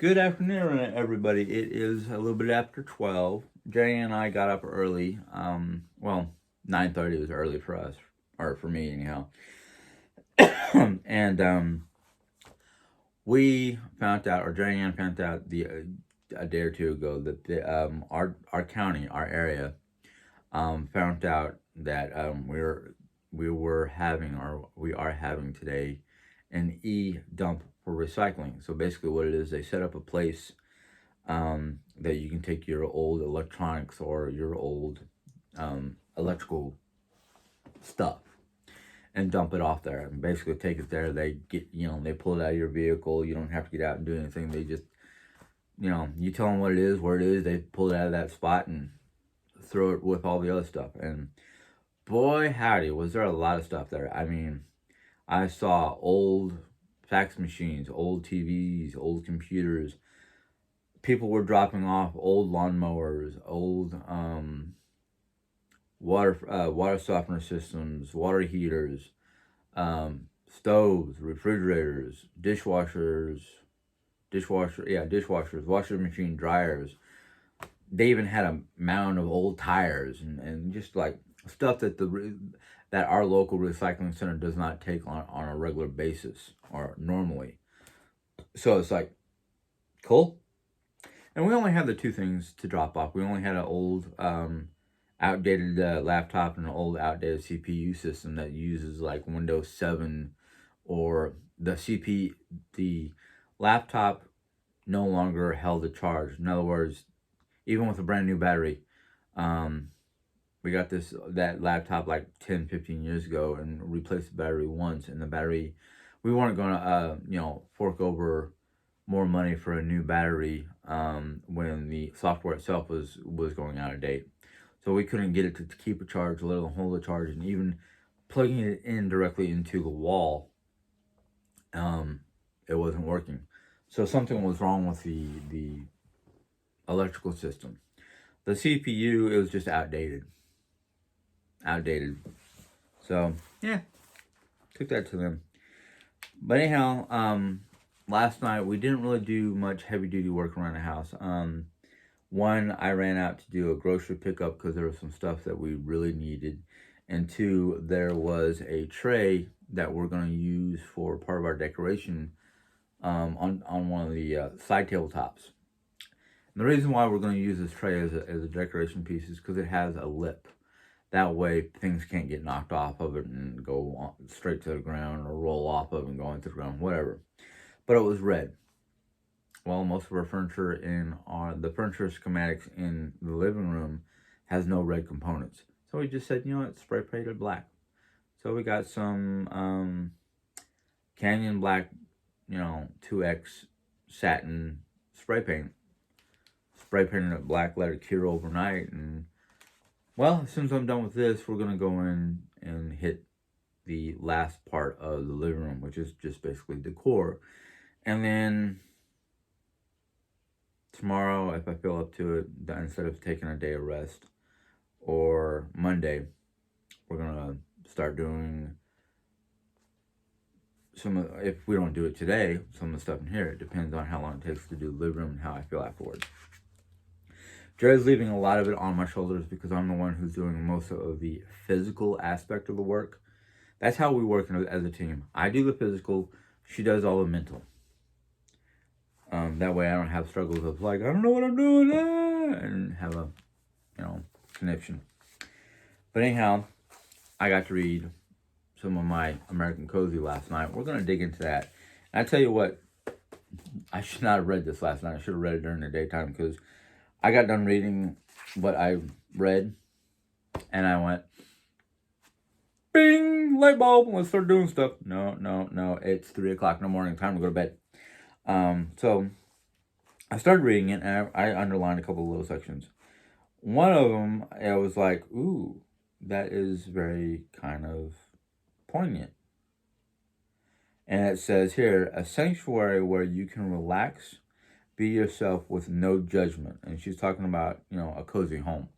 Good afternoon, everybody. It is a little bit after 12. Jay and I got up early. 9:30 was early for us, or for me anyhow. and we found out, or Jay and found out a day or two ago that our county, our area, found out that we were having, or we are having today, an dump for recycling. So basically, what it is, they set up a place that you can take your old electronics or your old electrical stuff and dump it off there. And basically, take it there. They they pull it out of your vehicle. You don't have to get out and do anything. They just, you tell them what it is, where it is. They pull it out of that spot and throw it with all the other stuff. And boy, howdy, was there a lot of stuff there. I mean, I saw old fax machines, old TVs, old computers. People were dropping off old lawnmowers, old water softener systems, water heaters, stoves, refrigerators, dishwashers, washing machine dryers. They even had a mound of old tires and just like stuff that our local recycling center does not take on a regular basis or normally. So it's like, cool. And we only had the two things to drop off. We only had an old, outdated laptop and an old, outdated CPU system that uses like Windows 7, or the laptop no longer held a charge. In other words, even with a brand new battery, we got that laptop like 10, 15 years ago and replaced the battery once, and the battery, we weren't going to, fork over more money for a new battery when the software itself was going out of date. So we couldn't get it to keep a charge, let alone hold a charge, and even plugging it in directly into the wall, it wasn't working. So something was wrong with the electrical system. The CPU, it was just outdated. So yeah, took that to them. But anyhow, last night we didn't really do much heavy duty work around the house. One, I ran out to do a grocery pickup because there was some stuff that we really needed, and two, there was a tray that we're going to use for part of our decoration on one of the side tabletops. And the reason why we're going to use this tray as a decoration piece is because it has a lip. That way, things can't get knocked off of it and go straight to the ground, or roll off of it and go into the ground, whatever. But it was red. Well, most of our furniture the furniture schematics in the living room has no red components. So we just said, it's spray painted black. So we got some Canyon Black, 2X satin spray paint. Spray painted it black, let it cure overnight, and well, as soon as I'm done with this, we're going to go in and hit the last part of the living room, which is just basically decor. And then tomorrow, if I feel up to it, instead of taking a day of rest, or Monday, we're going to start doing if we don't do it today, some of the stuff in here. It depends on how long it takes to do the living room and how I feel afterwards. Jerry's leaving a lot of it on my shoulders because I'm the one who's doing most of the physical aspect of the work. That's how we work as a team. I do the physical, she does all the mental. That way I don't have struggles of like, I don't know what I'm doing, and have a, conniption. But anyhow, I got to read some of my American Cozy last night. We're going to dig into that. And I tell you what, I should not have read this last night. I should have read it during the daytime, because I got done reading what I read, and I went, bing, light bulb, let's start doing stuff. No, it's 3 o'clock in the morning, time to go to bed. So I started reading it, and I underlined a couple of little sections. One of them, I was like, ooh, that is very kind of poignant. And it says here, a sanctuary where you can relax, be yourself with no judgment. And she's talking about, a cozy home.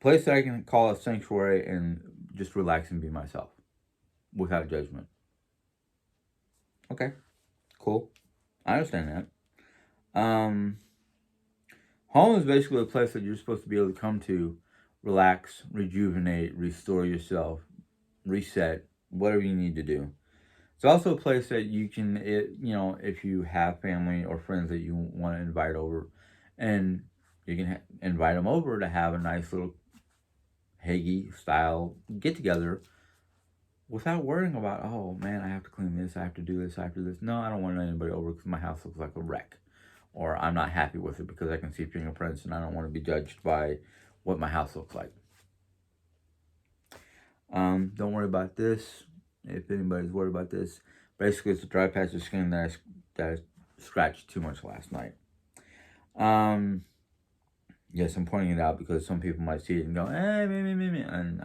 Place that I can call a sanctuary and just relax and be myself without judgment. Okay, cool. I understand that. Home is basically a place that you're supposed to be able to come to, relax, rejuvenate, restore yourself, reset, whatever you need to do. It's also a place that you can, if you have family or friends that you want to invite over, and you can invite them over to have a nice little Hagee style get together without worrying about, oh man, I have to clean this, I have to do this, I have to do this. No, I don't want anybody over because my house looks like a wreck. Or I'm not happy with it because I can see fingerprints and I don't want to be judged by what my house looks like. Don't worry about this. If anybody's worried about this, basically it's a dry patch of skin that I scratched too much last night. Yes, I'm pointing it out because some people might see it and go, me, and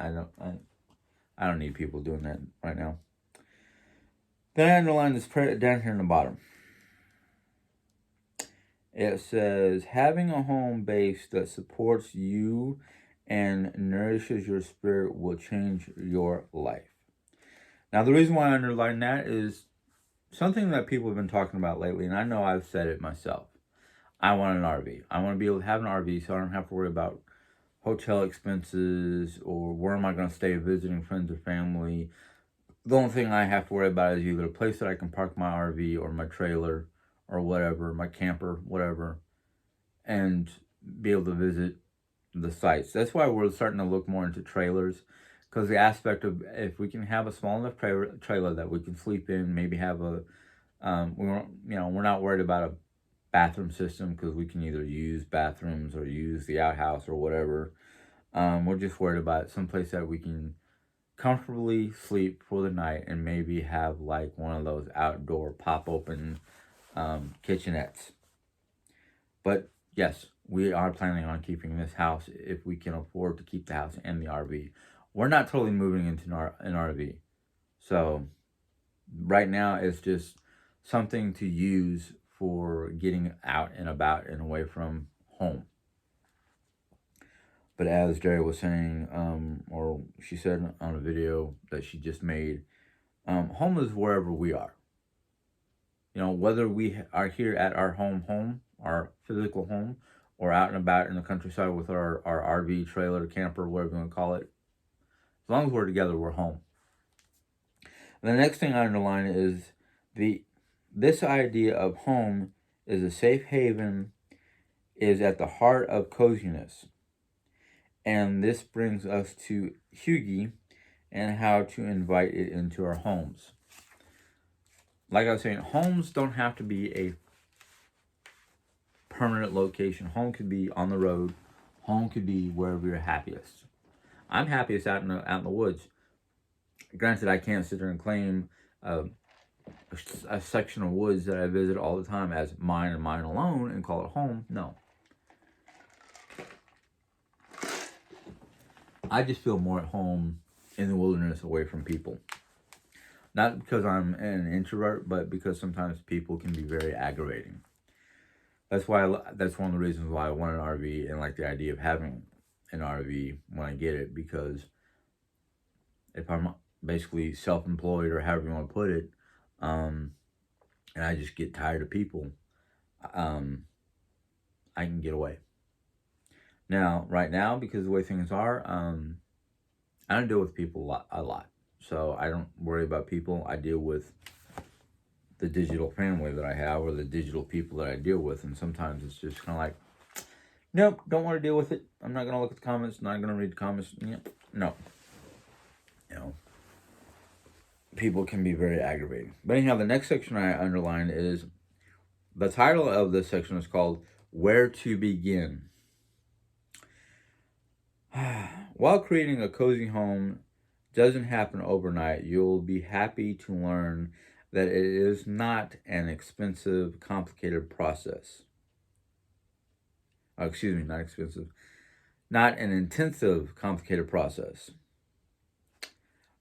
I don't need people doing that right now. Then I underline this down here in the bottom. It says, having a home base that supports you and nourishes your spirit will change your life. Now, the reason why I underline that is something that people have been talking about lately, and I know I've said it myself. I want an RV. I want to be able to have an RV so I don't have to worry about hotel expenses or where am I going to stay visiting friends or family. The only thing I have to worry about is either a place that I can park my RV or my trailer or whatever, my camper, whatever, and be able to visit the sites. That's why we're starting to look more into trailers, because the aspect of if we can have a small enough trailer that we can sleep in, maybe have a, we're not worried about a bathroom system because we can either use bathrooms or use the outhouse or whatever. We're just worried about someplace that we can comfortably sleep for the night and maybe have like one of those outdoor pop open kitchenettes. But yes, we are planning on keeping this house if we can afford to keep the house and the RV. We're not totally moving into an RV. So right now it's just something to use for getting out and about and away from home. But as Jerry was saying, or she said on a video that she just made, home is wherever we are. Whether we are here at our home, our physical home, or out and about in the countryside with our RV, trailer, camper, whatever you want to call it. As long as we're together, we're home. And the next thing I underline is this idea of home is a safe haven, is at the heart of coziness. And this brings us to Hughie and how to invite it into our homes. Like I was saying, homes don't have to be a permanent location. Home could be on the road. Home could be wherever you're happiest. I'm happiest out in the woods. Granted, I can't sit there and claim a section of woods that I visit all the time as mine and mine alone and call it home. No. I just feel more at home in the wilderness away from people. Not because I'm an introvert, but because sometimes people can be very aggravating. That's one of the reasons why I want an RV and like the idea of having an RV when I get it, because if I'm basically self-employed or however you want to put it, and I just get tired of people, I can get away. Now, right now, because of the way things are, I don't deal with people a lot. So I don't worry about people. I deal with the digital family that I have or the digital people that I deal with. And sometimes it's just kind of like, nope, don't want to deal with it. I'm not going to look at the comments. Not going to read the comments. No. People can be very aggravating. But anyhow, the next section I underlined is, the title of this section is called Where to Begin. While creating a cozy home doesn't happen overnight, you'll be happy to learn that it is not an expensive, complicated process. Not an intensive, complicated process.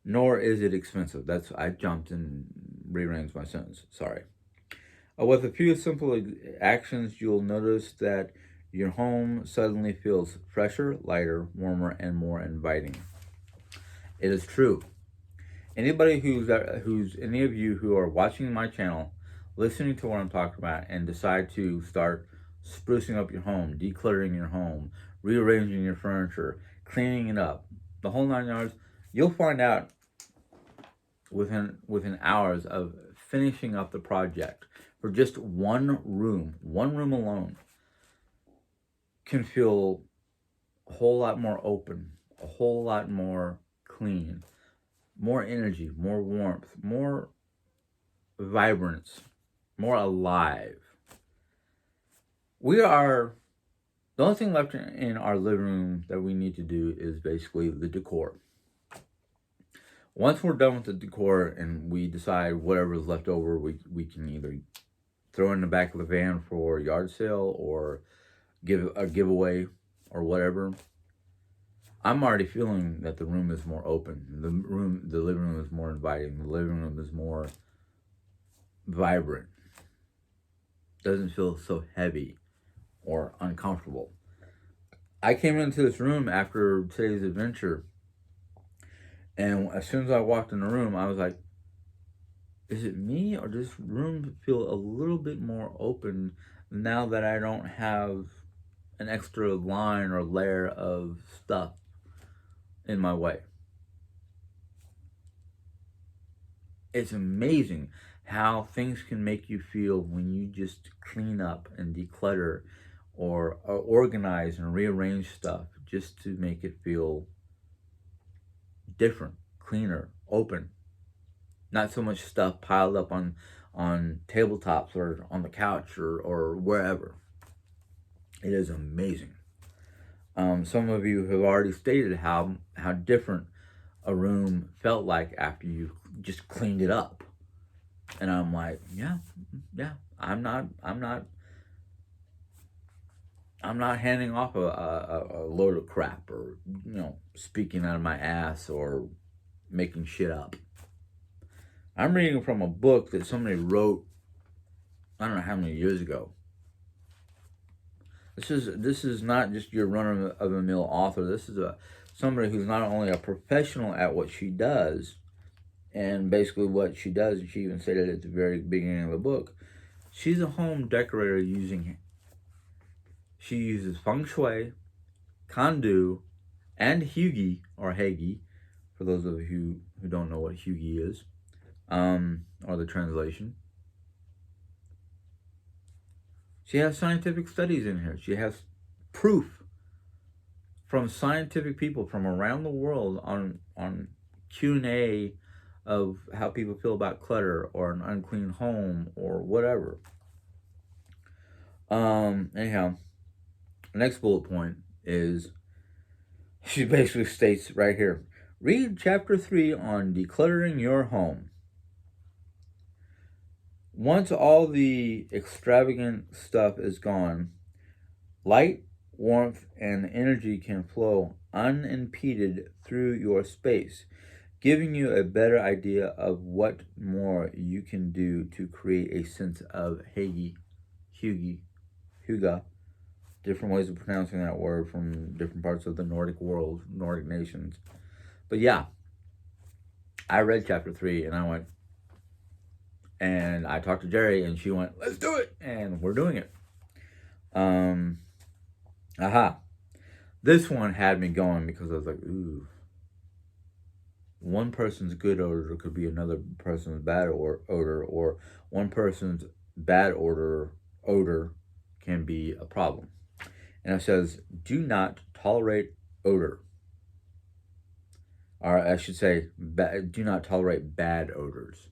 Nor is it expensive. I jumped and rearranged my sentence. Sorry. With a few simple actions, you'll notice that your home suddenly feels fresher, lighter, warmer, and more inviting. It is true. Any of you who are watching my channel listening to what I'm talking about, and decide to start sprucing up your home, decluttering your home, rearranging your furniture, cleaning it up, the whole 9 yards, you'll find out within hours of finishing up the project for just one room alone can feel a whole lot more open, a whole lot more clean, more energy, more warmth, more vibrance, more alive. We are The only thing left in our living room that we need to do is basically the decor. Once we're done with the decor and we decide whatever is left over, we can either throw in the back of the van for a yard sale or give a giveaway or whatever. I'm already feeling that the room is more open. The living room is more inviting. The living room is more vibrant. Doesn't feel so heavy or uncomfortable. I came into this room after today's adventure, and as soon as I walked in the room, I was like, is it me, or does this room feel a little bit more open now that I don't have an extra line or layer of stuff in my way? It's amazing how things can make you feel when you just clean up and declutter or organize and rearrange stuff just to make it feel different, cleaner, open. Not so much stuff piled up on tabletops or on the couch or wherever. It is amazing. Some of you have already stated how different a room felt like after you just cleaned it up. And I'm like, yeah. I'm not handing off a load of crap or, speaking out of my ass or making shit up. I'm reading from a book that somebody wrote, I don't know how many years ago. This is not just your run-of-the-mill author. This is somebody who's not only a professional at what she does, and basically what she does, and she even stated at the very beginning of the book, she's a home decorator she uses feng shui, kandu, and hygge, or hegi, for those of you who don't know what hygge is, or the translation. She has scientific studies in here. She has proof from scientific people from around the world on Q&A of how people feel about clutter or an unclean home or whatever. Anyhow, the next bullet point is, she basically states right here, read chapter 3 on decluttering your home. Once all the extravagant stuff is gone, light, warmth, and energy can flow unimpeded through your space, giving you a better idea of what more you can do to create a sense of hygge, different ways of pronouncing that word from different parts of the Nordic world, Nordic nations. But yeah, I read chapter 3 and I went, and I talked to Jerry and she went, let's do it, and we're doing it. This one had me going because I was like, ooh. One person's good odor could be another person's bad odor, or one person's bad odor can be a problem. And it says, do not tolerate odor. Or I should say, do not tolerate bad odors.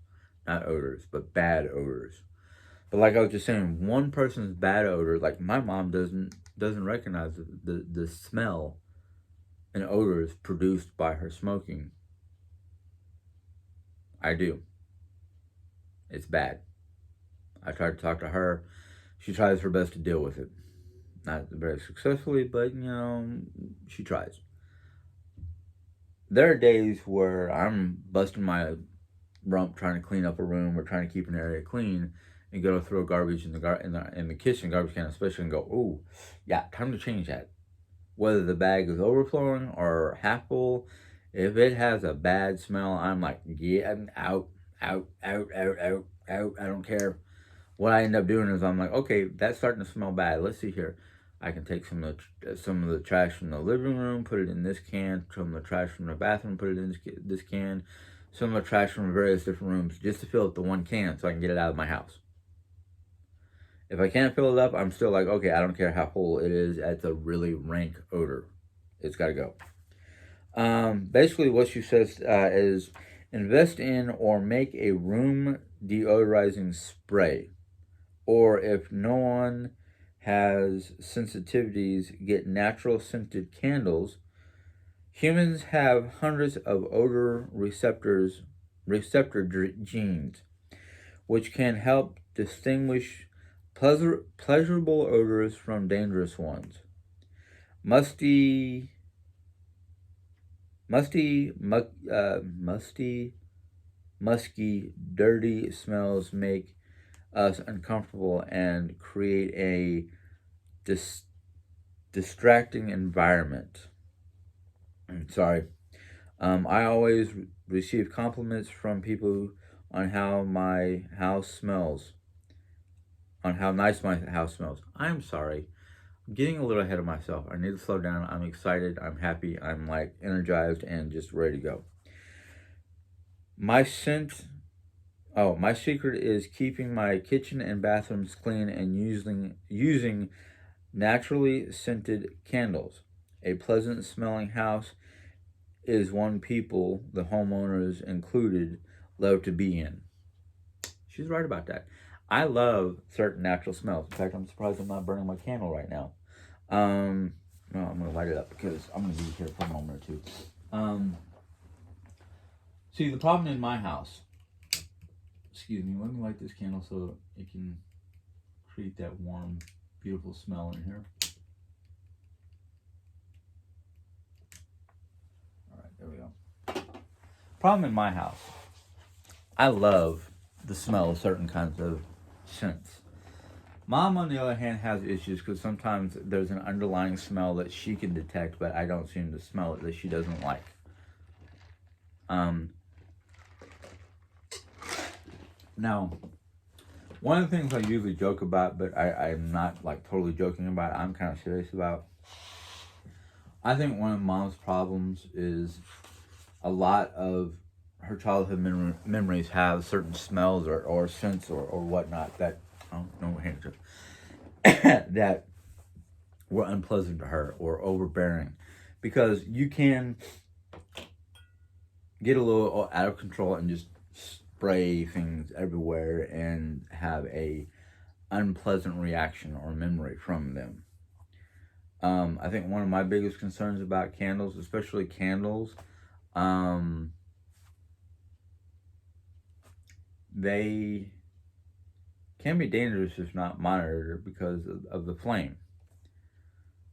Not odors, but bad odors. But like I was just saying, one person's bad odor, like my mom doesn't recognize the smell and odors produced by her smoking. I do. It's bad. I try to talk to her. She tries her best to deal with it. Not very successfully, but, she tries. There are days where I'm busting my rump trying to clean up a room or trying to keep an area clean and go to throw garbage in the kitchen garbage can, especially, and go, ooh, yeah, time to change that. Whether the bag is overflowing or half full, if it has a bad smell, I'm like, get out. I don't care. what I end up doing is I'm like, okay, that's starting to smell bad. Let's see here. I can take some of the trash from the living room, put it in this can. Some of the trash from the bathroom, put it in this can. Some of the trash from various different rooms, just to fill up the one can, so I can get it out of my house. If I can't fill it up, I'm still like, okay, I don't care how full it is. It's a really rank odor. It's got to go. Basically, what she says is invest in or make a room deodorizing spray. Or if no one has sensitivities, get natural scented candles. Humans have hundreds of odor receptor genes, which can help distinguish pleasurable odors from dangerous ones. Musty, musty, musky, dirty smells make us uncomfortable and create a distracting environment. Sorry. I always receive compliments from people on how my house smells, on how nice my house smells. I'm sorry. I'm getting a little ahead of myself. I need to slow down. I'm excited. I'm happy. I'm like energized and just ready to go. My scent. Oh, my secret is keeping my kitchen and bathrooms clean and using naturally scented candles. A pleasant smelling house is one people, the homeowners included, love to be in. She's right about that. I love certain natural smells. In fact, I'm surprised I'm not burning my candle right now. No, I'm gonna light it up because I'm gonna be here for a moment or two. See, the problem in my house. Excuse me. Let me light this candle so it can create that warm, beautiful smell in here. All right, there we go. Problem in my house. I love the smell of certain kinds of scents. Mom, on the other hand, has issues because sometimes there's an underlying smell that she can detect, but I don't seem to smell it that she doesn't like. Now, one of the things I usually joke about, but I'm not like totally joking about, I'm kind of serious about. I think one of Mom's problems is a lot of her childhood memories have certain smells or scents or whatnot that, oh, no handkerchief, that were unpleasant to her or overbearing. Because you can get a little out of control and just spray things everywhere and have a unpleasant reaction or memory from them. I think one of my biggest concerns about candles, especially candles, they can be dangerous if not monitored because of the flame.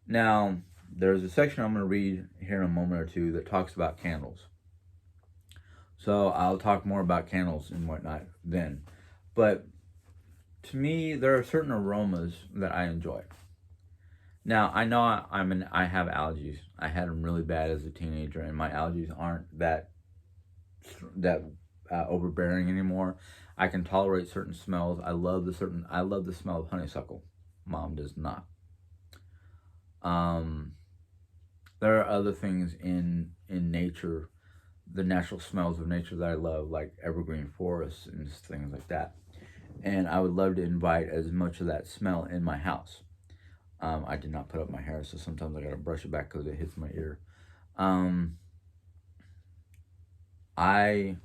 Now, there's a section I'm going to read here in a moment or two that talks about candles. So I'll talk more about candles and whatnot then. But to me, there are certain aromas that I enjoy. Now, I know I have allergies. I had them really bad as a teenager, and my allergies aren't that overbearing anymore. I can tolerate certain smells. I love the smell of honeysuckle. Mom does not. There are other things in nature, the natural smells of nature that I love, like evergreen forests and things like that. And I would love to invite as much of that smell in my house. I did not put up my hair, so sometimes I gotta brush it back because it hits my ear. I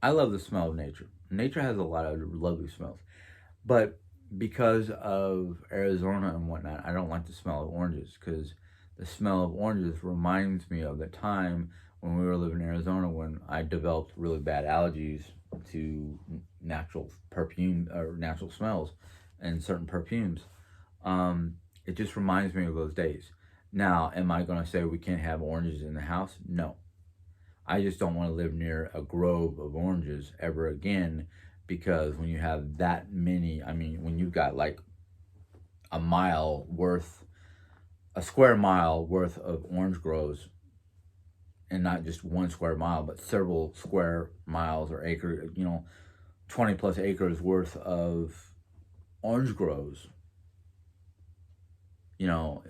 love the smell of nature. Nature has a lot of lovely smells, but because of Arizona and whatnot, I don't like the smell of oranges because the smell of oranges reminds me of the time when we were living in Arizona when I developed really bad allergies to natural perfume or natural smells and certain perfumes. It just reminds me of those days. Now, am I going to say we can't have oranges in the house? No. I just don't want to live near a grove of oranges ever again because when you have that many, I mean, when you've got like a square mile worth of orange groves, and not just one square mile, but several square miles or acre, 20 plus acres worth of orange groves. You know,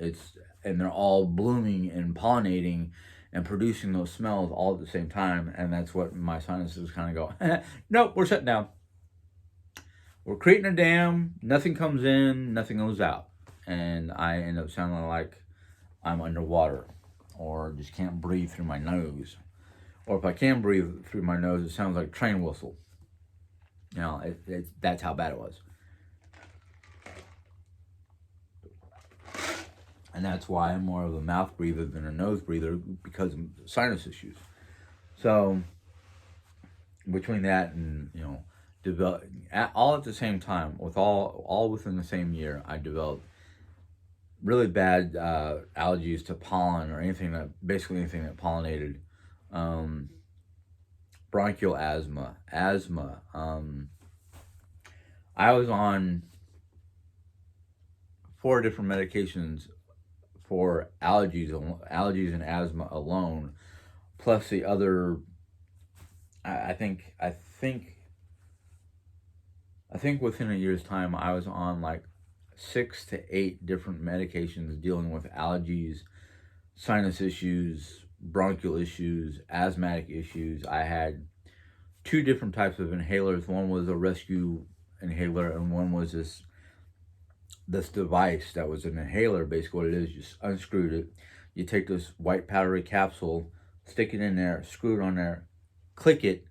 and they're all blooming and pollinating and producing those smells all at the same time. And that's what my sinuses kind of go, nope, we're shutting down. We're creating a dam, nothing comes in, nothing goes out. And I end up sounding like I'm underwater or just can't breathe through my nose. Or if I can breathe through my nose, it sounds like a train whistle. You know, that's how bad it was. And that's why I'm more of a mouth breather than a nose breather, because of sinus issues. So between that and, you know, all at the same time, with all within the same year, I developed really bad allergies to pollen or basically anything that pollinated. Bronchial asthma. I was on 4 different medications for allergies and asthma alone, plus the other. I think within a year's time, I was on like 6 to 8 different medications dealing with allergies, sinus issues, bronchial issues, asthmatic issues. I had 2 different types of inhalers. One was a rescue inhaler, and one was this device that was an inhaler. Basically what it is, you just unscrewed it, you take this white powdery capsule, stick it in there, screw it on there, click it,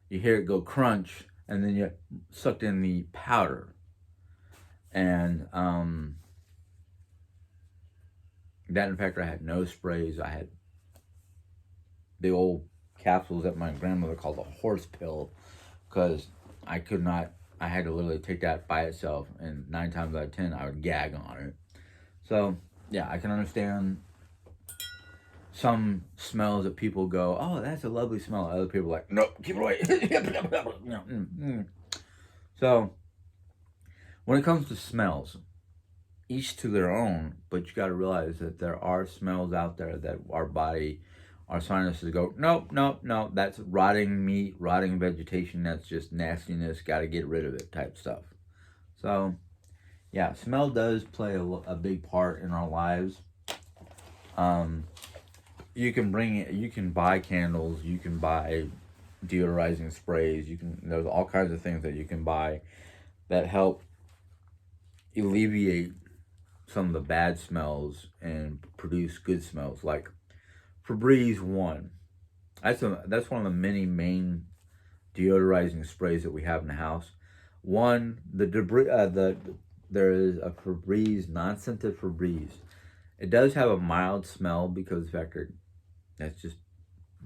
you hear it go crunch, and then you sucked in the powder. And that, in fact, I had nose sprays. I had the old capsules that my grandmother called a horse pill, because I had to literally take that by itself, and 9 times out of 10 I would gag on it. So yeah, I can understand some smells that people go, oh, that's a lovely smell. Other people are like, nope, keep it away. So when it comes to smells, each to their own, but you got to realize that there are smells out there that our sinuses go, nope, that's rotting meat, rotting vegetation, that's just nastiness, got to get rid of it type stuff. So yeah, smell does play a big part in our lives. You can buy candles, you can buy deodorizing sprays, there's all kinds of things that you can buy that help alleviate some of the bad smells and produce good smells, like Febreze One. That's one of the many main deodorizing sprays that we have in the house. One, there is a Febreze, non-scented Febreze. It does have a mild smell because of the fact that that's just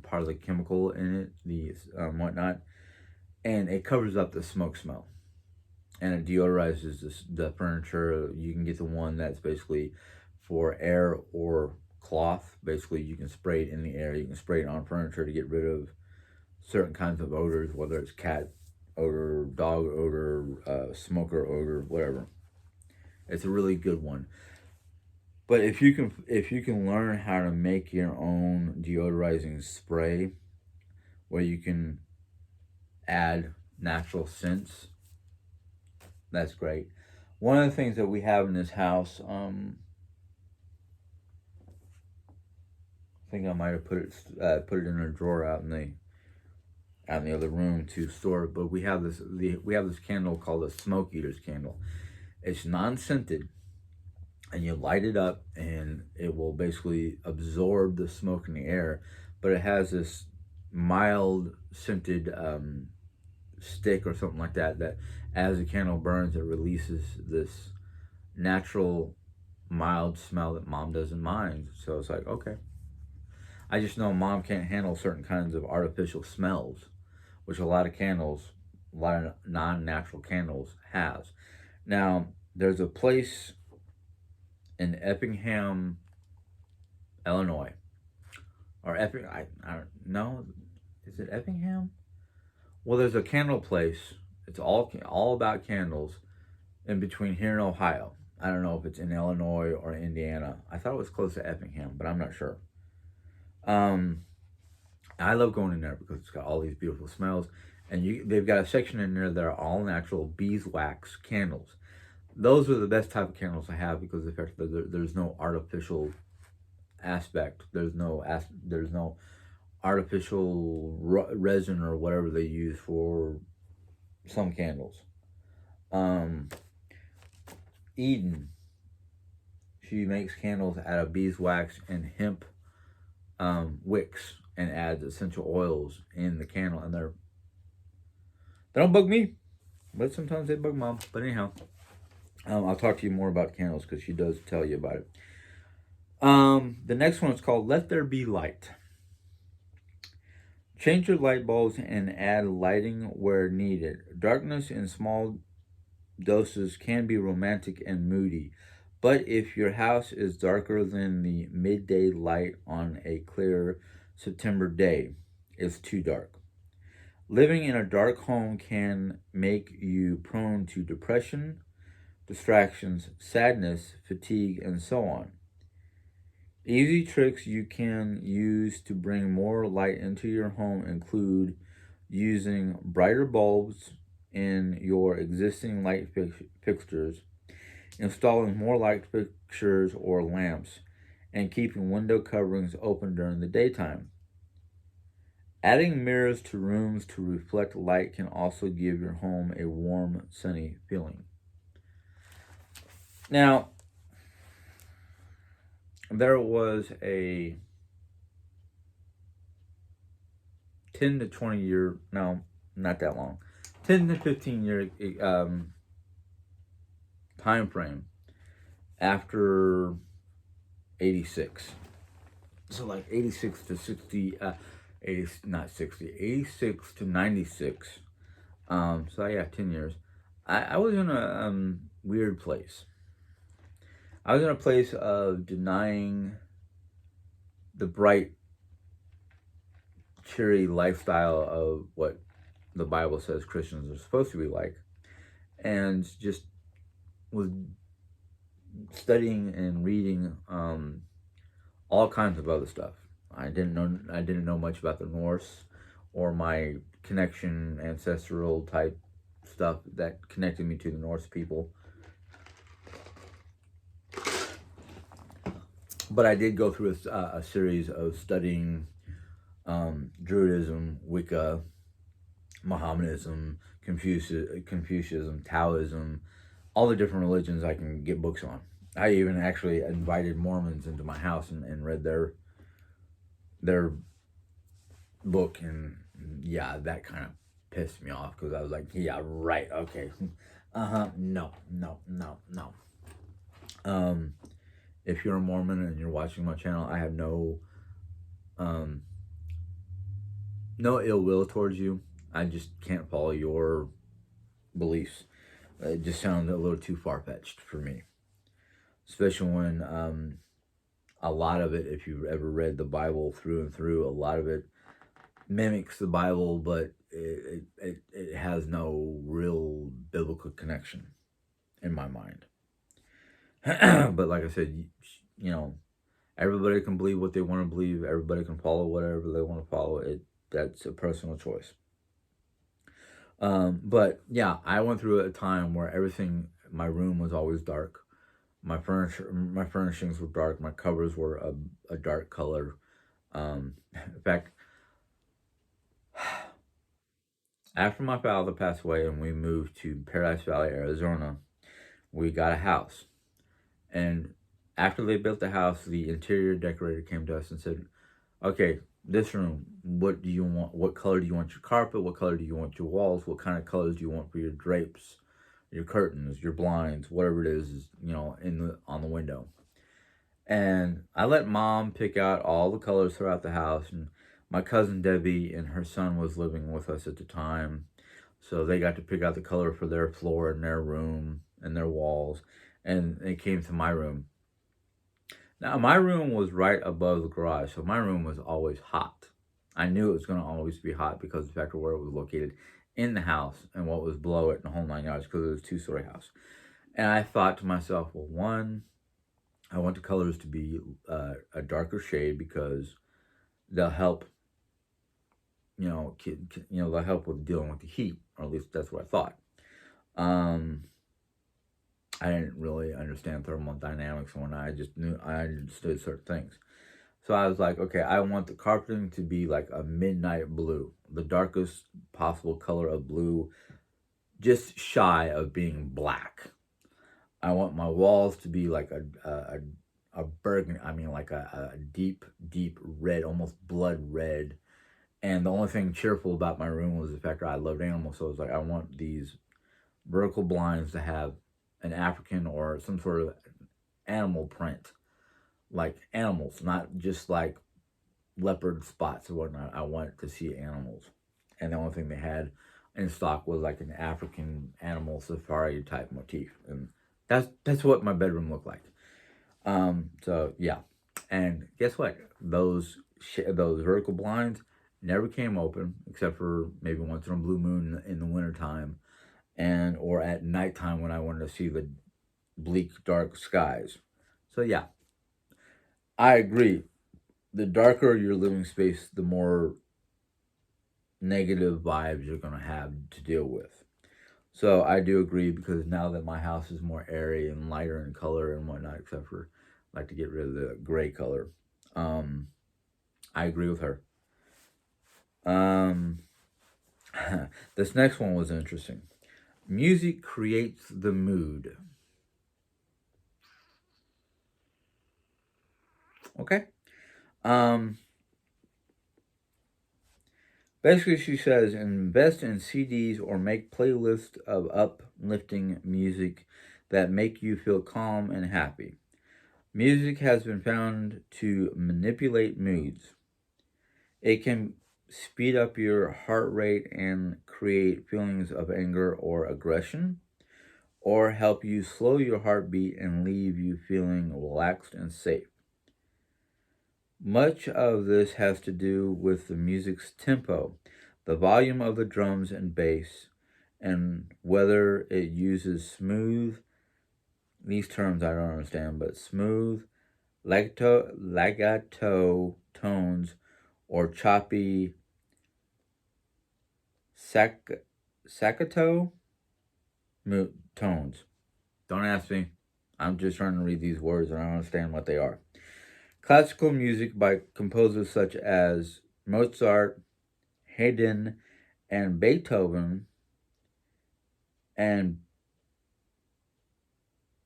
part of the chemical in it, the whatnot, and it covers up the smoke smell, and it deodorizes the furniture. You can get the one that's basically for air or cloth. Basically, you can spray it in the air, you can spray it on furniture to get rid of certain kinds of odors, whether it's cat odor, dog odor, smoker odor, whatever. It's a really good one. But if you can learn how to make your own deodorizing spray, where you can add natural scents, that's great. One of the things that we have in this house, I think I might have put it in a drawer out in the other room to store it. But we have this candle called a smoke eater's candle. It's non-scented, and you light it up, and it will basically absorb the smoke in the air. But it has this mild scented stick or something like that. That as the candle burns, it releases this natural mild smell that Mom doesn't mind. So it's like, okay. I just know Mom can't handle certain kinds of artificial smells, which a lot of non-natural candles has. Now, there's a place in Effingham, Illinois, or I don't know, is it Effingham? Well, there's a candle place. It's all about candles in between here and Ohio. I don't know if it's in Illinois or Indiana. I thought it was close to Effingham, but I'm not sure. I love going in there because it's got all these beautiful smells, and they've got a section in there that are all natural beeswax candles. those are the best type of candles I have because of the fact that there's no artificial aspect. There's no artificial resin or whatever they use for some candles. Um, Eden, she makes candles out of beeswax and hemp wicks and adds essential oils in the candle, and they don't bug me, but sometimes they bug mom. But anyhow, I'll talk to you more about candles because she does tell you about it. The next one is called "Let There Be Light." Change your light bulbs and add lighting where needed. Darkness in small doses can be romantic and moody, but if your house is darker than the midday light on a clear September day, it's too dark. Living in a dark home can make you prone to depression, distractions, sadness, fatigue, and so on. Easy tricks you can use to bring more light into your home include using brighter bulbs in your existing light fixtures, installing more light fixtures or lamps, and keeping window coverings open during the daytime. Adding mirrors to rooms to reflect light can also give your home a warm, sunny feeling. Now, there was a 10 to 20 year, no, not that long, 10 to 15 year time frame after 86. So like 86 to 60, 80, not 60, 86 to 96. So yeah, 10 years. I was in a weird place. I was in a place of denying the bright, cheery lifestyle of what the Bible says Christians are supposed to be like, and just was studying and reading all kinds of other stuff. I didn't know much about the Norse or my connection, ancestral type stuff that connected me to the Norse people. But I did go through a series of studying Druidism, Wicca, Mohammedanism, Confucianism, Taoism, all the different religions I can get books on. I even actually invited Mormons into my house and read their book, and yeah, that kind of pissed me off because I was like, yeah, right, okay, no. If you're a Mormon and you're watching my channel, I have no ill will towards you. I just can't follow your beliefs. It just sounds a little too far-fetched for me. Especially when a lot of it, if you've ever read the Bible through and through, a lot of it mimics the Bible, but it has no real biblical connection in my mind. But like I said, you know, everybody can believe what they want to believe. Everybody can follow whatever they want to follow. That's a personal choice. But yeah, I went through a time where my room was always dark. My furnishings were dark. My covers were a dark color. In fact, after my father passed away and we moved to Paradise Valley, Arizona, we got a house. And after they built the house, the interior decorator came to us and said, okay, this room, what do you want? What color do you want your carpet? What color do you want your walls? What kind of colors do you want for your drapes, your curtains, your blinds, whatever it is, on the window? And I let Mom pick out all the colors throughout the house, and my cousin Debbie and her son was living with us at the time, so they got to pick out the color for their floor and their room and their walls, and it came to my room. Now, my room was right above the garage, so my room was always hot. I knew it was going to always be hot because of the fact of where it was located in the house and what was below it in the whole 9 yards, because it was a 2-story house. And I thought to myself, well, one, I want the colors to be a darker shade because they'll help, they'll help with dealing with the heat, or at least that's what I thought. I didn't really understand thermodynamics and whatnot. I just knew I understood certain things. So I was like, okay, I want the carpeting to be like a midnight blue, the darkest possible color of blue, just shy of being black. I want my walls to be like a burgundy. I mean, like a deep, deep red, almost blood red. And the only thing cheerful about my room was the fact that I loved animals. So I was like, I want these vertical blinds to have an African or some sort of animal print, like animals, not just like leopard spots or whatnot. I wanted to see animals, and the only thing they had in stock was like an African animal safari type motif, and that's what my bedroom looked like. So yeah, and guess what? Those vertical blinds never came open except for maybe once in a blue moon in the wintertime and or at nighttime when I wanted to see the bleak dark skies. So yeah, I agree. The darker your living space, the more negative vibes you're going to have to deal with. So I do agree because now that my house is more airy and lighter in color and whatnot, except for I like to get rid of the gray color. Um, I agree with her. Um, this next one was interesting. Music creates the mood. Okay. Um, Basically, she says invest in CDs or make playlists of uplifting music that make you feel calm and happy. Music has been found to manipulate moods. It can speed up your heart rate and create feelings of anger or aggression, or help you slow your heartbeat and leave you feeling relaxed and safe. Much of this has to do with the music's tempo, the volume of the drums and bass, and whether it uses smooth, these terms I don't understand, but smooth, legato tones or choppy sac- staccato tones. Don't ask me. I'm just trying to read these words and I don't understand what they are. Classical music by composers such as Mozart, Haydn, and Beethoven, and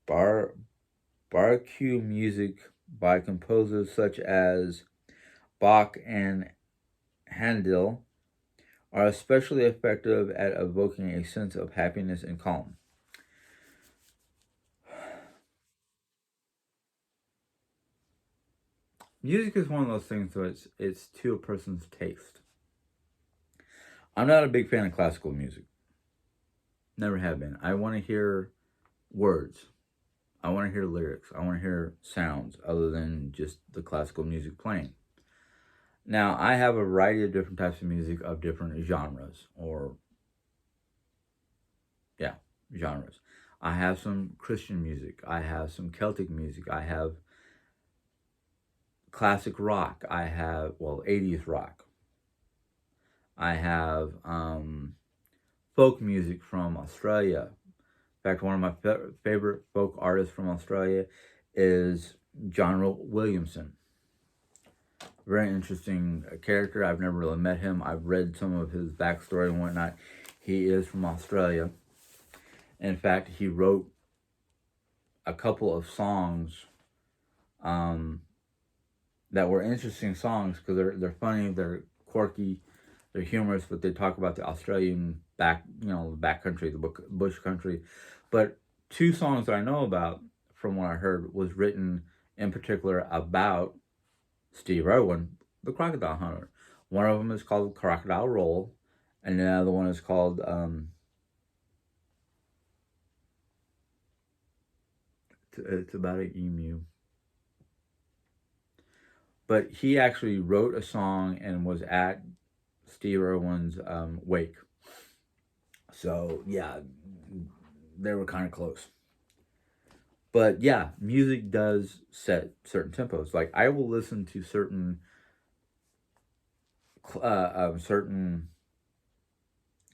bar baroque music by composers such as Bach and Handel are especially effective at evoking a sense of happiness and calm. Music is one of those things where it's to a person's taste. I'm not a big fan of classical music. Never have been. I want to hear words. I want to hear lyrics. I want to hear sounds other than just the classical music playing. Now, I have a variety of different types of music of different genres, or, yeah, genres. I have some Christian music. I have some Celtic music. I have classic rock. I have, well, 80s rock. I have folk music from Australia. In fact, one of my favorite folk artists from Australia is John Williamson. Very interesting character. I've never really met him. I've read some of his backstory and whatnot. He is from Australia. In fact, he wrote a couple of songs um, that were interesting songs because they're funny, they're quirky, they're humorous, but they talk about the Australian back country, the bush country. But two songs that I know about from what I heard was written in particular about Steve Irwin, the crocodile hunter. One of them is called Crocodile Roll, and the other one is called it's about an emu. But he actually wrote a song and was at Steve Irwin's wake. So yeah, they were kind of close. But yeah, music does set certain tempos. Like I will listen to certain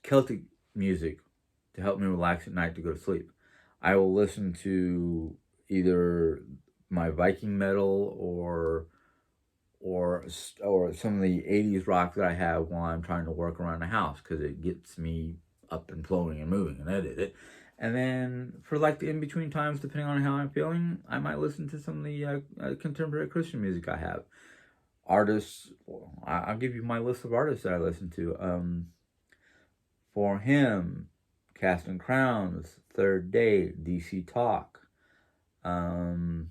Celtic music to help me relax at night to go to sleep. I will listen to either my Viking metal or some of the 80s rock that I have while I'm trying to work around the house, because it gets me up and flowing and moving and edit it. And then for like the in-between times, depending on how I'm feeling, I might listen to some of the contemporary Christian music I have. Artists, I'll give you my list of artists that I listen to. For him, Casting Crowns, Third Day, DC Talk, um,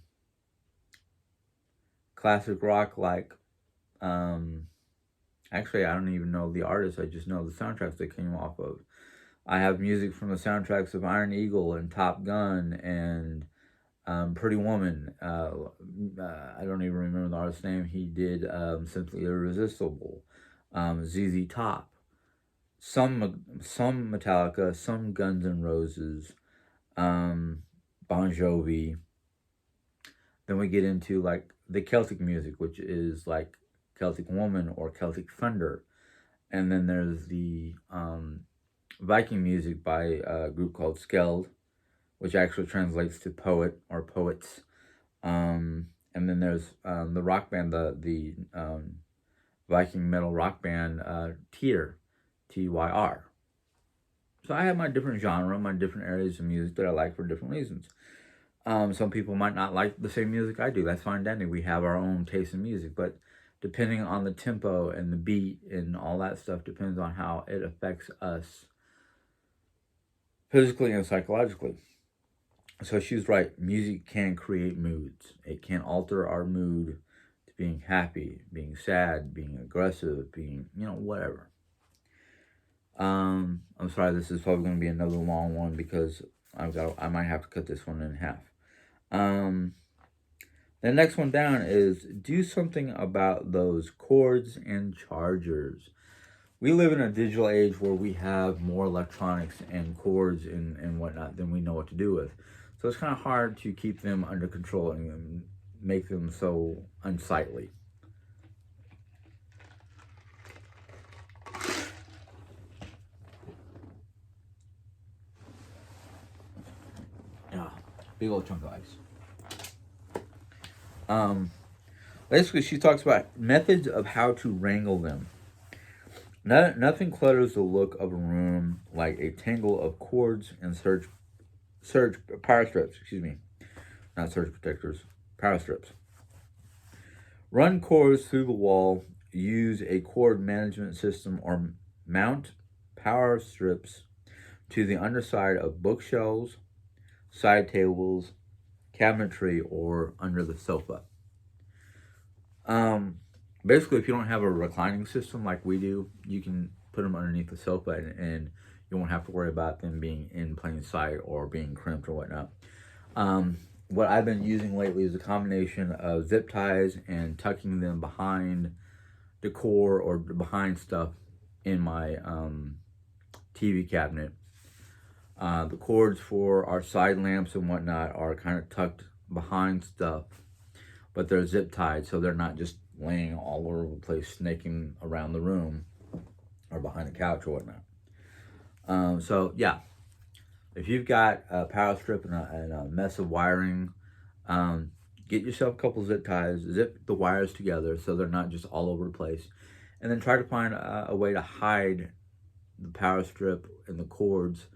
classic rock like, actually I don't even know the artists, I just know the soundtracks they came off of. I have music from the soundtracks of Iron Eagle and Top Gun and Pretty Woman. I don't even remember the artist's name. He did Simply Irresistible, ZZ Top, some Metallica, some Guns N' Roses, Bon Jovi. Then we get into like the Celtic music, which is like Celtic Woman or Celtic Thunder. And then there's the Viking music by a group called Skeld, which actually translates to poet or poets. And then there's the rock band, the Viking metal rock band Tyr, Tyr. So I have my different genre, my different areas of music that I like for different reasons. Some people might not like the same music I do. That's fine, Danny. We have our own taste in music, but depending on the tempo and the beat and all that stuff depends on how it affects us physically and psychologically. So she's right. Music can create moods. It can alter our mood to being happy, being sad, being aggressive, being, whatever. I'm sorry, this is probably going to be another long one because I might have to cut this one in half. The next one down is do something about those cords and chargers. We live in a digital age where we have more electronics and cords and whatnot than we know what to do with. So it's kind of hard to keep them under control and make them so unsightly. Yeah, big old chunk of ice. Basically, she talks about methods of how to wrangle them. Nothing clutters the look of a room like a tangle of cords and surge power strips. Excuse me, not surge protectors, power strips. Run cords through the wall. Use a cord management system or mount power strips to the underside of bookshelves, side tables, cabinetry, or under the sofa. Basically, if you don't have a reclining system like we do, you can put them underneath the sofa and you won't have to worry about them being in plain sight or being crimped or whatnot. What I've been using lately is a combination of zip ties and tucking them behind decor or behind stuff in my TV cabinet. The cords for our side lamps and whatnot are kind of tucked behind stuff, but they're zip tied so they're not just laying all over the place, snaking around the room or behind the couch or whatnot. So yeah, if you've got a power strip and a mess of wiring, get yourself a couple zip ties, zip the wires together so they're not just all over the place, and then try to find a way to hide the power strip and the cords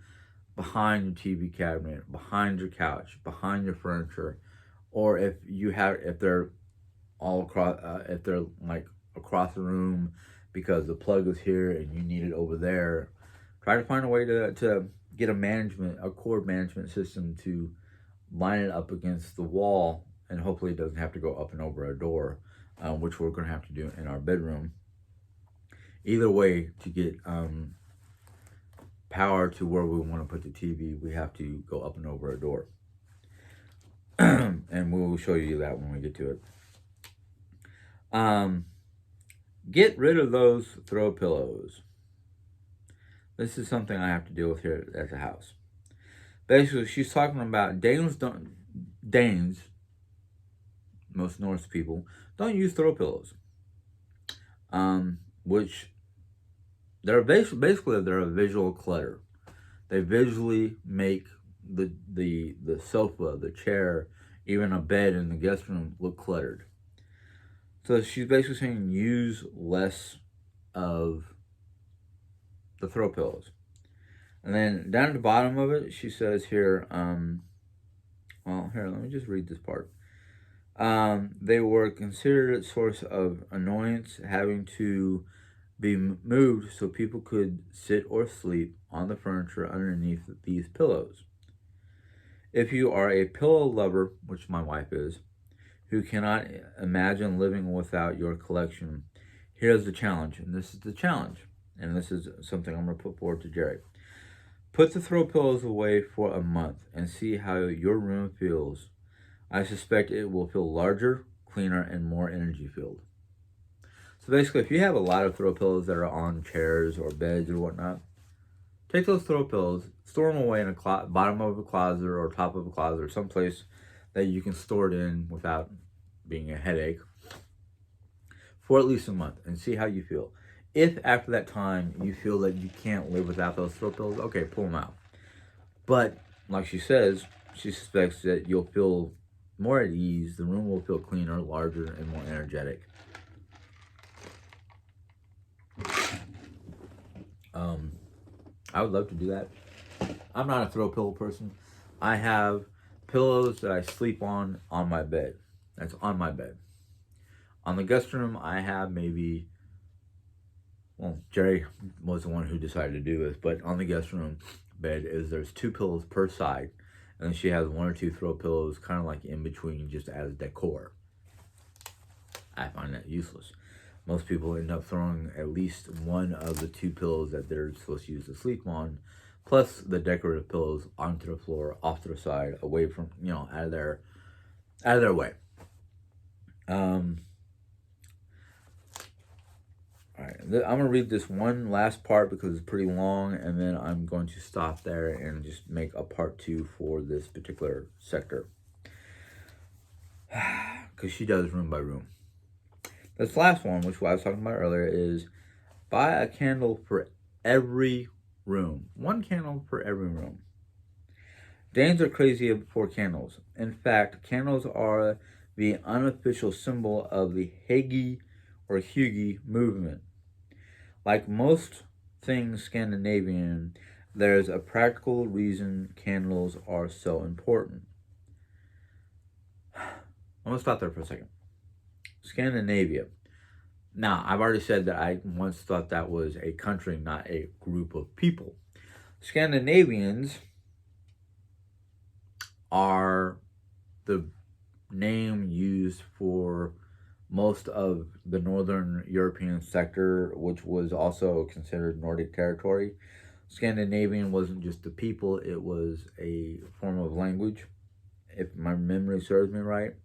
behind your TV cabinet, behind your couch, behind your furniture, or if they're all across, if they're like across the room because the plug is here and you need it over there, try to find a way to get a cord management system to line it up against the wall, and hopefully it doesn't have to go up and over a door, which we're going to have to do in our bedroom. Either way, to get power to where we want to put the TV, we have to go up and over a door. And we'll show you that when we get to it. Get rid of those throw pillows. This is something I have to deal with here at the house. Basically, she's talking about Danes, most Norse people, don't use throw pillows. Which they're basically they're a visual clutter. They visually make the sofa, the chair, even a bed in the guest room look cluttered. So she's basically saying use less of the throw pillows. And then down at the bottom of it, she says here, well, here, let me just read this part. They were considered a source of annoyance, having to be moved so people could sit or sleep on the furniture underneath these pillows. If you are a pillow lover, which my wife is, who cannot imagine living without your collection, here's the challenge. And this is the challenge. And this is something I'm going to put forward to Jerry. Put the throw pillows away for a month and see how your room feels. I suspect it will feel larger, cleaner, and more energy filled. So basically, if you have a lot of throw pillows that are on chairs or beds or whatnot, take those throw pillows, store them away in a bottom of a closet or top of a closet or someplace that you can store it in without being a headache for at least a month and see how you feel. If after that time you feel that you can't live without those throw pillows, okay, pull them out. But like she says, she suspects that you'll feel more at ease. The room will feel cleaner, larger, and more energetic. I would love to do that. I'm not a throw pillow person. I have pillows that I sleep on my bed. That's on my bed. On the guest room, I have maybe, well, Jerry was the one who decided to do this, but on the guest room bed there's 2 pillows per side, and then she has 1 or 2 throw pillows kind of like in between just as decor. I find that useless. Most people end up throwing at least one of the 2 pillows that they're supposed to use to sleep on, plus the decorative pillows onto the floor, off to the side, away from, out of their way. All right, I'm going to read this one last part because it's pretty long, and then I'm going to stop there and just make a part 2 for this particular sector. Because she does room by room. This last one, which I was talking about earlier, is buy a candle for every room. 1 candle for every room. Danes are crazy for candles. In fact, candles are the unofficial symbol of the Hygge or Hygge movement. Like most things Scandinavian, there's a practical reason candles are so important. I'm going to stop there for a second. Scandinavia. Now, I've already said that I once thought that was a country, not a group of people. Scandinavians are the name used for most of the Northern European sector, which was also considered Nordic territory. Scandinavian wasn't just the people, it was a form of language, if my memory serves me right.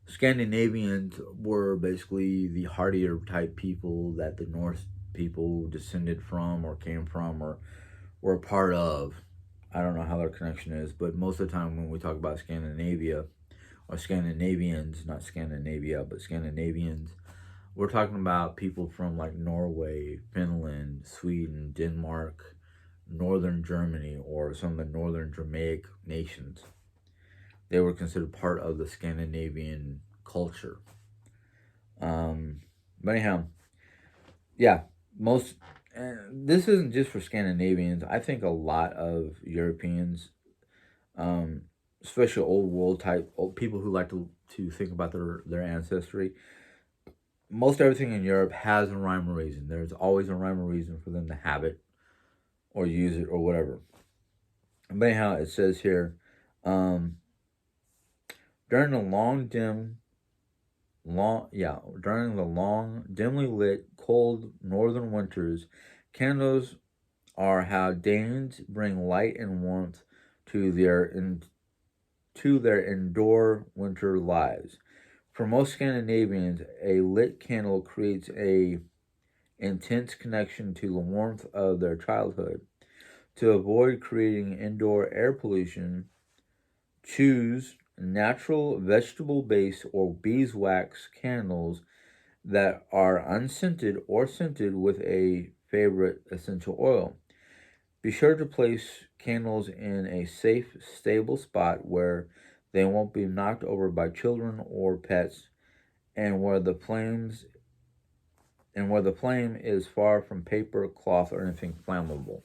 Scandinavians were basically the hardier type people that the Norse people descended from or came from or were a part of. I don't know how their connection is, but most of the time when we talk about Scandinavia, or Scandinavians, not Scandinavia, but Scandinavians, we're talking about people from like Norway, Finland, Sweden, Denmark, Northern Germany, or some of the Northern Germanic nations. They were considered part of the Scandinavian culture. But anyhow, yeah, this isn't just for Scandinavians. I think a lot of Europeans, especially old world type old people who like to think about their ancestry, most everything in Europe has a rhyme or reason. There's always a rhyme or reason for them to have it or use it or whatever. But anyhow, it says here, during the long, dimly lit, cold northern winters, candles are how Danes bring light and warmth to their indoor winter lives. For most Scandinavians, a lit candle creates a intense connection to the warmth of their childhood. To avoid creating indoor air pollution, choose natural vegetable-based or beeswax candles that are unscented or scented with a favorite essential oil. Be sure to place candles in a safe, stable spot where they won't be knocked over by children or pets, and where the flame is far from paper, cloth, or anything flammable.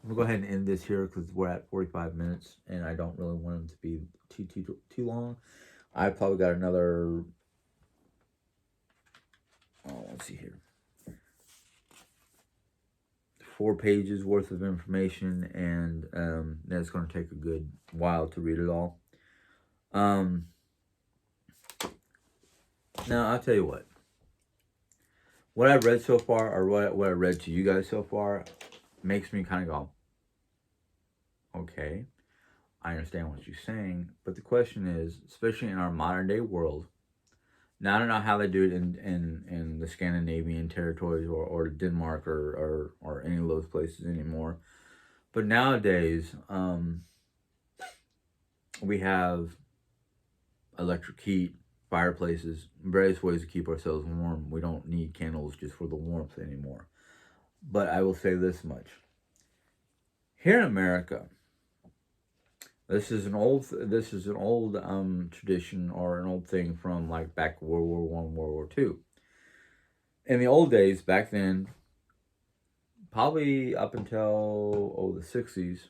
I'm gonna go ahead and end this here because we're at 45 minutes, and I don't really want them to be too long. I probably got another. Oh, let's see here. 4 pages worth of information, and that's going to take a good while to read it all. Now, I'll tell you what I've read so far, or what I read to you guys so far, makes me kind of go, okay, I understand what you're saying, but the question is, especially in our modern day world, now I don't know how they do it in the Scandinavian territories or Denmark or any of those places anymore, but nowadays, we have electric heat, fireplaces, various ways to keep ourselves warm. We don't need candles just for the warmth anymore. But I will say this much. Here in America, this is an old tradition or an old thing from like back World War One, World War Two. In the old days, back then, probably up until the 60s,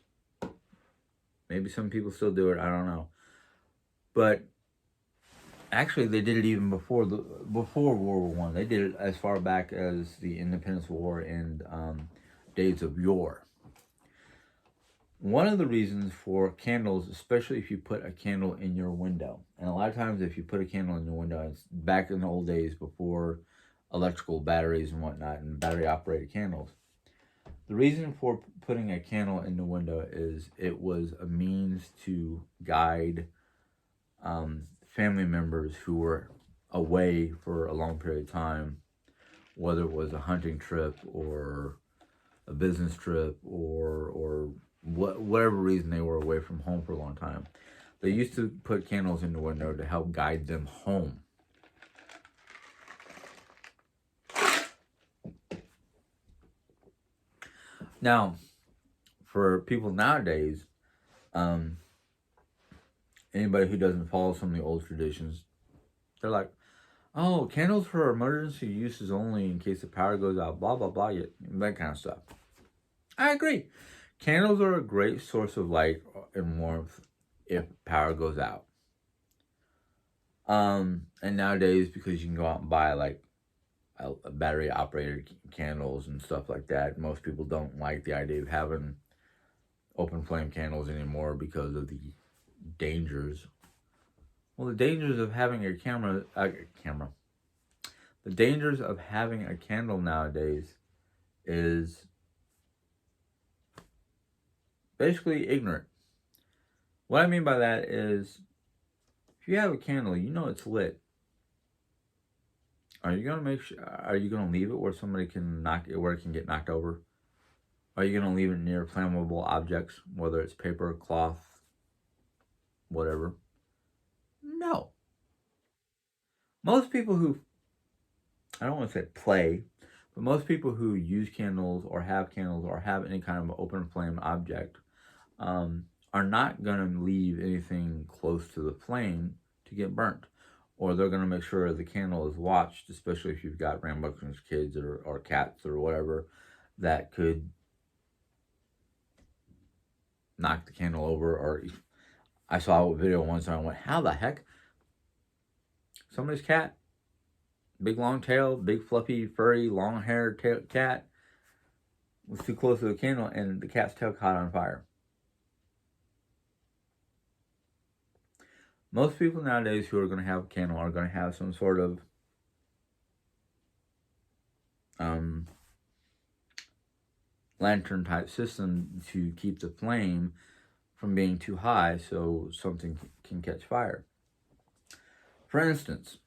maybe some people still do it, I don't know. But actually, they did it even before World War One. They did it as far back as the Independence War and days of yore. One of the reasons for candles, especially if you put a candle in your window, and a lot of times if you put a candle in your window, it's back in the old days before electrical batteries and whatnot and battery operated candles. The reason for putting a candle in the window is it was a means to guide family members who were away for a long period of time, whether it was a hunting trip or a business trip or whatever reason they were away from home for a long time. They used to put candles in the window to help guide them home. Now, for people nowadays, anybody who doesn't follow some of the old traditions, they're like, oh, candles for emergency uses only in case the power goes out, blah, blah, blah, that kind of stuff. I agree. Candles are a great source of light and warmth if power goes out. And nowadays, because you can go out and buy like a battery operated candles and stuff like that, most people don't like the idea of having open flame candles anymore because of the dangers. Well, the dangers of having a the dangers of having a candle nowadays is basically ignorant. What I mean by that is, if you have a candle, you know it's lit. Are you gonna leave it where somebody can where it can get knocked over? Are you gonna leave it near flammable objects, whether it's paper, cloth, whatever? No. Most people who, I don't want to say play, but most people who use candles or have any kind of open flame object are not going to leave anything close to the flame to get burnt. Or they're going to make sure the candle is watched, especially if you've got rambunctious kids or cats or whatever that could knock the candle over. Or I saw a video once and I went, how the heck? Somebody's cat, big long tail, big fluffy, furry, long haired cat, was too close to the candle and the cat's tail caught on fire. Most people nowadays who are going to have a candle are going to have some sort of lantern type system to keep the flame from being too high so something can catch fire. For instance,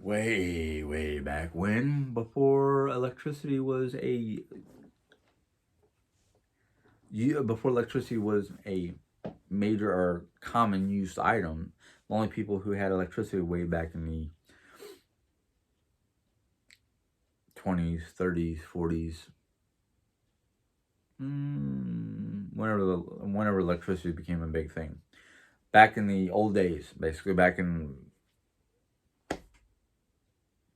way back when, before electricity was a major or common use item, the only people who had electricity way back in the 20s, 30s, 40s, whenever electricity became a big thing. Back in the old days, basically back in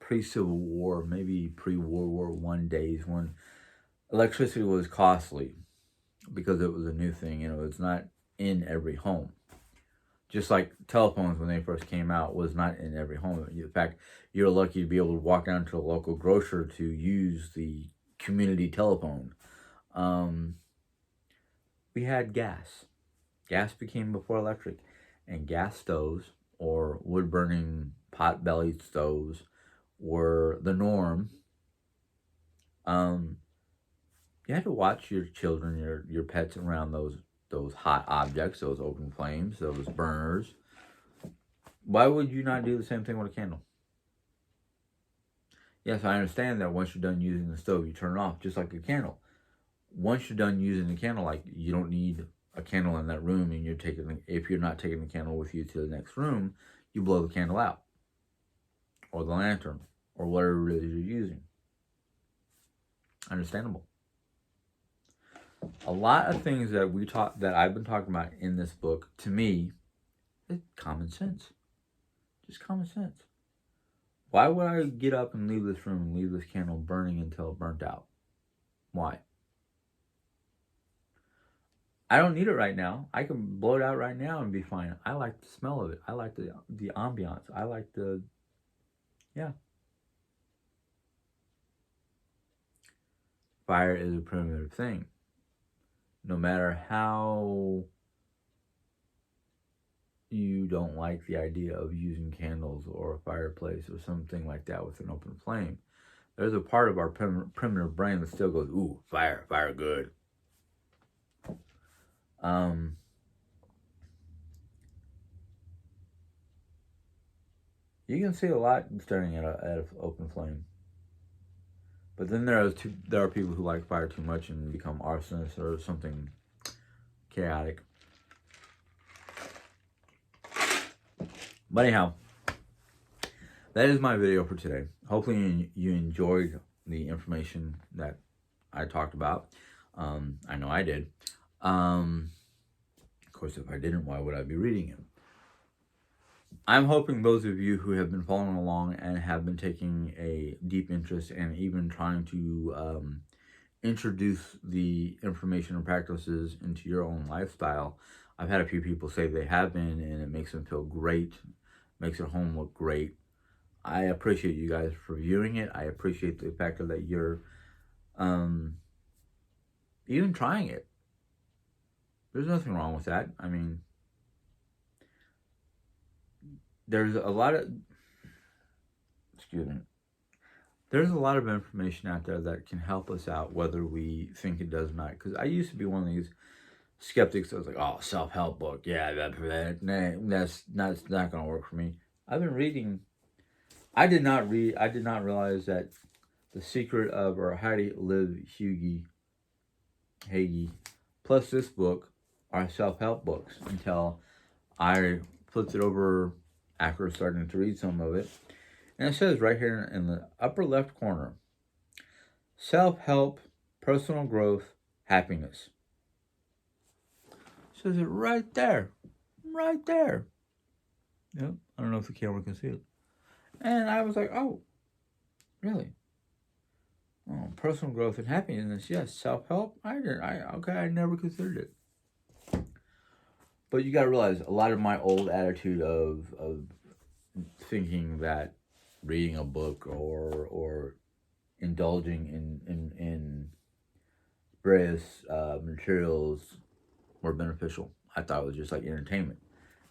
pre-Civil War, maybe pre-World War One days, when electricity was costly because it was a new thing and it was not in every home. Just like telephones when they first came out was not in every home. In fact, you're lucky to be able to walk down to a local grocer to use the community telephone. We had gas. Gas became before electric, and gas stoves or wood-burning pot-bellied stoves were the norm. You had to watch your children, your pets around those hot objects, those open flames, those burners. Why would you not do the same thing with a candle? Yes, I understand that once you're done using the stove, you turn it off, just like a candle. Once you're done using the candle, like, you don't need a candle in that room, and if you're not taking the candle with you to the next room, you blow the candle out, or the lantern, or whatever it is you're using. Understandable. A lot of things that I've been talking about in this book, to me, is common sense. Just common sense. Why would I get up and leave this room and leave this candle burning until it burnt out? Why? I don't need it right now. I can blow it out right now and be fine. I like the smell of it. I like the ambiance. I like Fire is a primitive thing. No matter how you don't like the idea of using candles or a fireplace or something like that with an open flame, there's a part of our primitive brain that still goes, ooh, fire good. You can see a lot staring at an open flame. But then there are people who like fire too much and become arsonists or something chaotic. But anyhow, that is my video for today. Hopefully you enjoyed the information that I talked about. I know I did. Of course, if I didn't, why would I be reading it? I'm hoping those of you who have been following along and have been taking a deep interest and even trying to introduce the information and practices into your own lifestyle. I've had a few people say they have been, and it makes them feel great, makes their home look great. I appreciate you guys for viewing it. I appreciate the fact that you're even trying it. There's nothing wrong with that. I mean, there's a lot of information out there that can help us out, whether we think it does not. Because I used to be one of these skeptics that was like, oh, self-help book, yeah, that's not going to work for me. I've been reading. I did not realize that The Secret of, or How to Live Hagee, plus this book are self-help books until I flipped it over after starting to read some of it. And it says right here in the upper left corner, self-help, personal growth, happiness. It says it right there. Right there. Yep. I don't know if the camera can see it. And I was like, oh, really? Oh, personal growth and happiness. Yes. Self-help. I never considered it. But you got to realize a lot of my old attitude of thinking that reading a book or indulging in various materials were beneficial. I thought it was just like entertainment.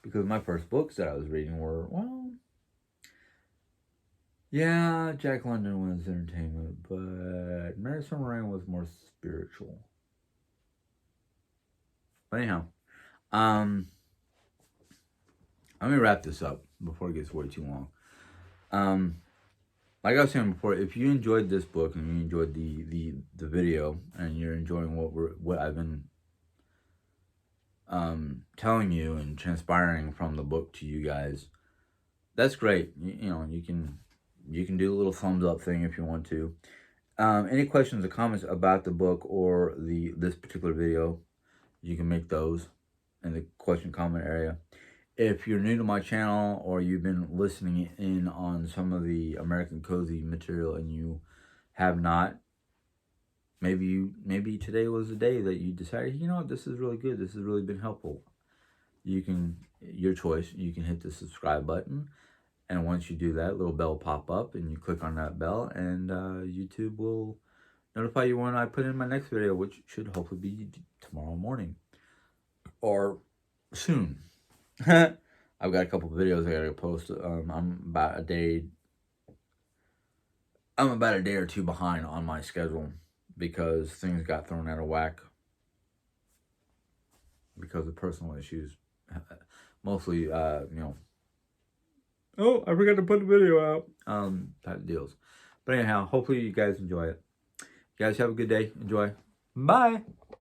Because my first books that I was reading were, well, yeah, Jack London was entertainment, but Mary Summer Rain was more spiritual. But anyhow, let me wrap this up before it gets way too long. Like I was saying before, if you enjoyed this book and you enjoyed the video and you're enjoying what I've been telling you and transpiring from the book to you guys, that's great. You know, you can do a little thumbs up thing if you want to. Any questions or comments about the book or this particular video, you can make those in the question comment area. If you're new to my channel or you've been listening in on some of the American Cozy material and you have not, maybe today was the day that you decided, you know what, this is really good. This has really been helpful. Your choice, you can hit the subscribe button. And once you do that, little bell pop up and you click on that bell and YouTube will notify you when I put in my next video, which should hopefully be tomorrow morning or soon. I've got a couple of videos I gotta post. I'm about a day or two behind on my schedule because things got thrown out of whack because of personal issues. Mostly, oh, I forgot to put the video out. Type deals. But anyhow, hopefully you guys enjoy it. You guys have a good day. Enjoy. Bye.